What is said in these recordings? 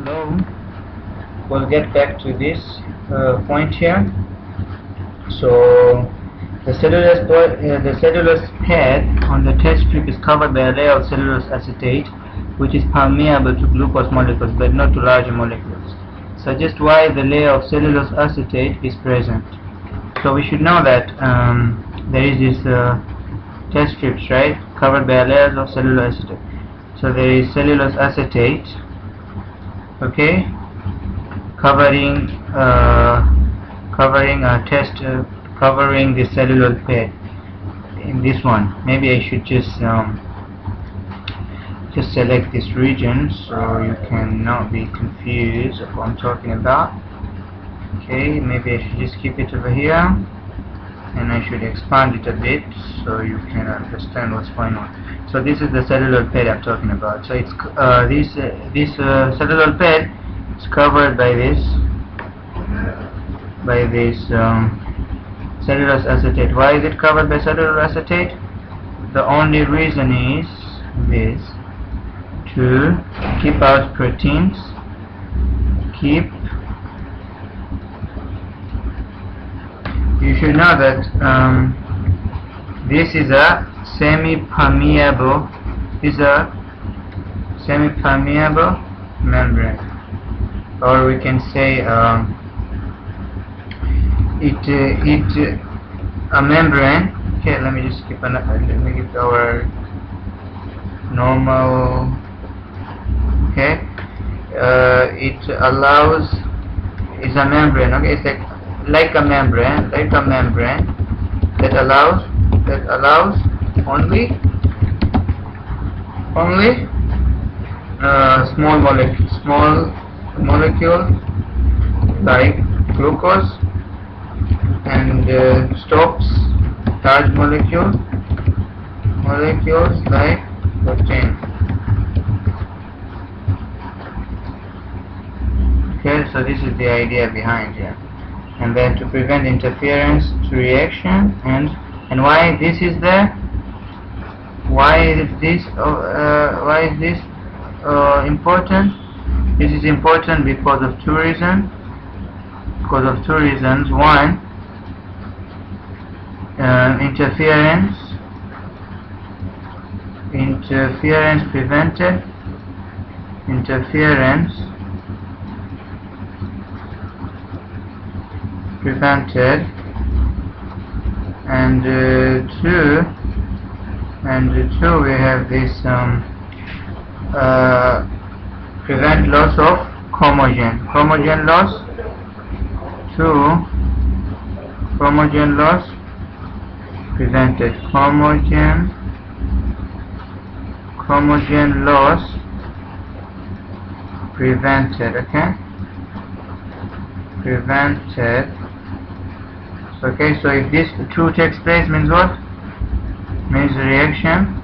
Hello, we'll get back to this point here. So the cellulose pad on the test strip is covered by a layer of cellulose acetate, which is permeable to glucose molecules but not to larger molecules. Suggest why the layer of cellulose acetate is present. So we should know that there is this test strips, right, covered by a layer of cellulose acetate. So there is cellulose acetate, okay, covering covering the cellular pad in this one. Maybe I should just select this region so you cannot be confused of what I'm talking about. Okay, maybe I should just keep it over here, and I should expand it a bit so you can understand what's going on. So this is the cellular pad I'm talking about. So it's this cellular pad is covered by this cellulose acetate. Why is it covered by cellulose acetate? The only reason is this: to keep out proteins, you should know that this is a semi-permeable membrane, or we can say a membrane. Okay, let me just keep let me give our normal. Okay, it allows is a membrane. Okay, it's like a membrane that allows only small molecule like glucose, and stops large molecules like protein. Okay, so this is the idea behind here. And then to prevent interference to reaction, and why this is there? Why is this important? This is important because of two reasons. One, interference prevented. And two, we have this prevent loss of chromogen loss. Chromogen loss prevented. Chromogen loss prevented. Okay, prevented. Okay, so if this two takes place, means what? Means reaction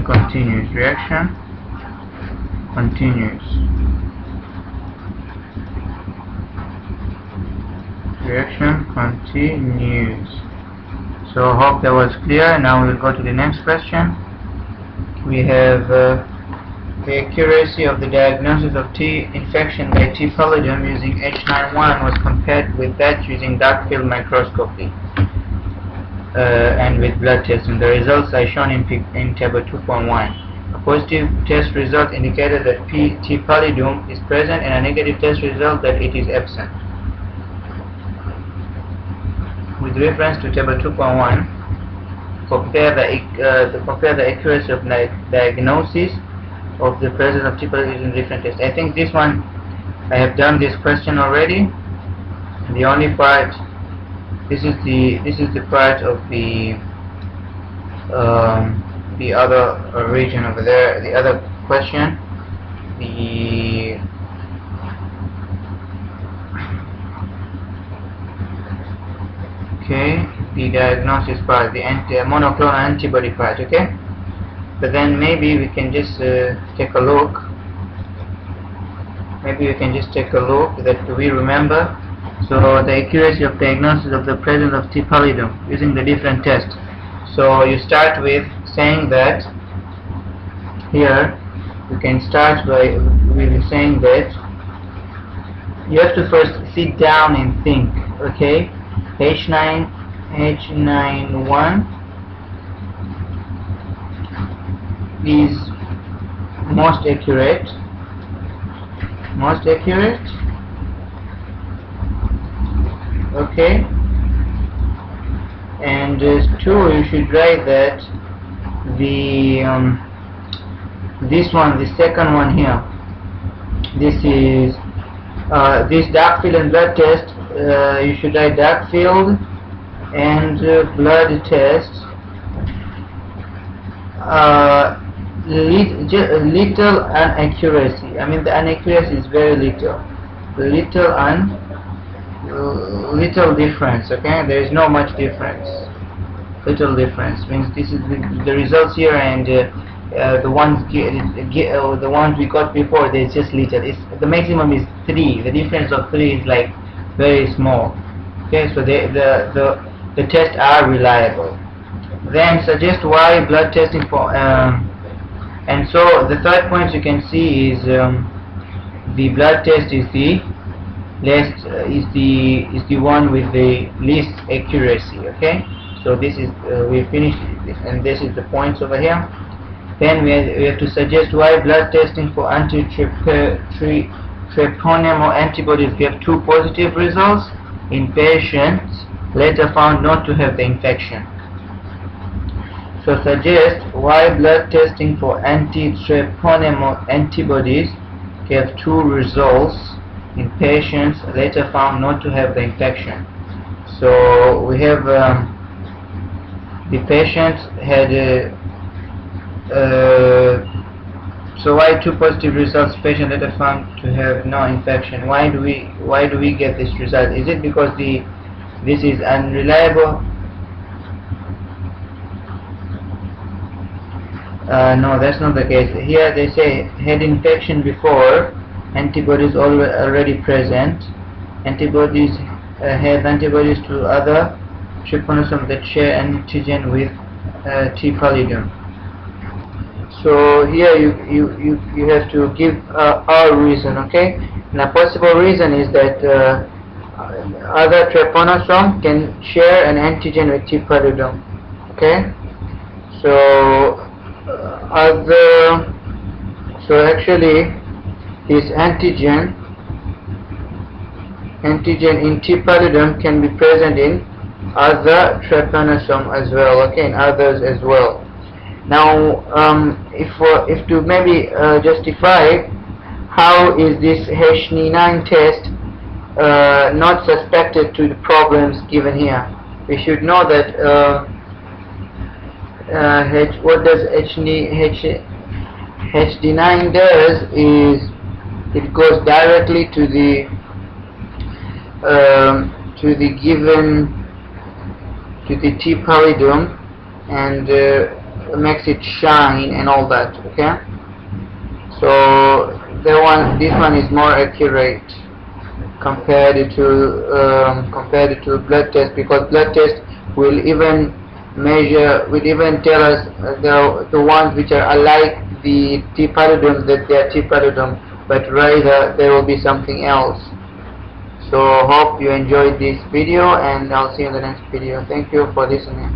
continues. Reaction continues. So hope that was clear. Now we'll go to the next question. We have the accuracy of the diagnosis of T infection by T. pallidum using H91 was compared with that using dark field microscopy and with blood testing. The results are shown in table 2.1. A positive test result indicated that T. pallidum is present, and a negative test result that it is absent. With reference to table 2.1, compare the accuracy of diagnosis of the presence of T. pallidum using different tests. I think this one, I have done this question already. The only part, this is the part of the other region over there. The other question, the diagnosis part, the monoclonal antibody part. Okay. But then maybe we can just take a look. That we remember. So the accuracy of diagnosis of the presence of T. pallidum using the different tests. So you start with saying that here we can start by with saying that you have to first sit down and think. Okay, H91 is most accurate, okay, and 2, you should write that the this one, the second one here, this is this dark field and blood test, you should write dark field and blood test little inaccuracy. I mean, the inaccuracy is very little, little difference. Okay, there is no much difference. Little difference means this is the results here, and the ones the ones we got before, there's just little. The maximum is 3. The difference of 3 is like very small. Okay, so the tests are reliable. Then suggest why blood testing for and so the third point you can see is the blood test is the less is the one with the least accuracy. Okay, so this is we finished this, and this is the points over here. Then we have to suggest why blood testing for anti-treponema antibodies gave 2 positive results in patients later found not to have the infection. So suggest why blood testing for anti-treponema antibodies gave 2 results in patients later found not to have the infection. So we have the patients had so why 2 positive results, patient later found to have no infection? Why do we get this result? Is it because this is unreliable? No, that's not the case. Here they say had infection before, antibodies already present. Antibodies have antibodies to other trypanosomes that share antigen with T pallidum. So here you have to give our reason. Okay, and a possible reason is that other trypanosome can share an antigen with T pallidum. Okay, so so actually this antigen in T pallidum can be present in other trypanosome as well. Okay, in others as well. Now if to maybe justify how is this H9 test not suspected to the problems given here, we should know that what does HD9 does is it goes directly to the T pallidum and makes it shine and all that. Okay, so this one is more accurate compared to blood test, because blood test will even tell us the ones which are alike the T pallidum, that they are T pallidum, but rather there will be something else. So hope you enjoyed this video, and I'll see you in the next video. Thank you for listening.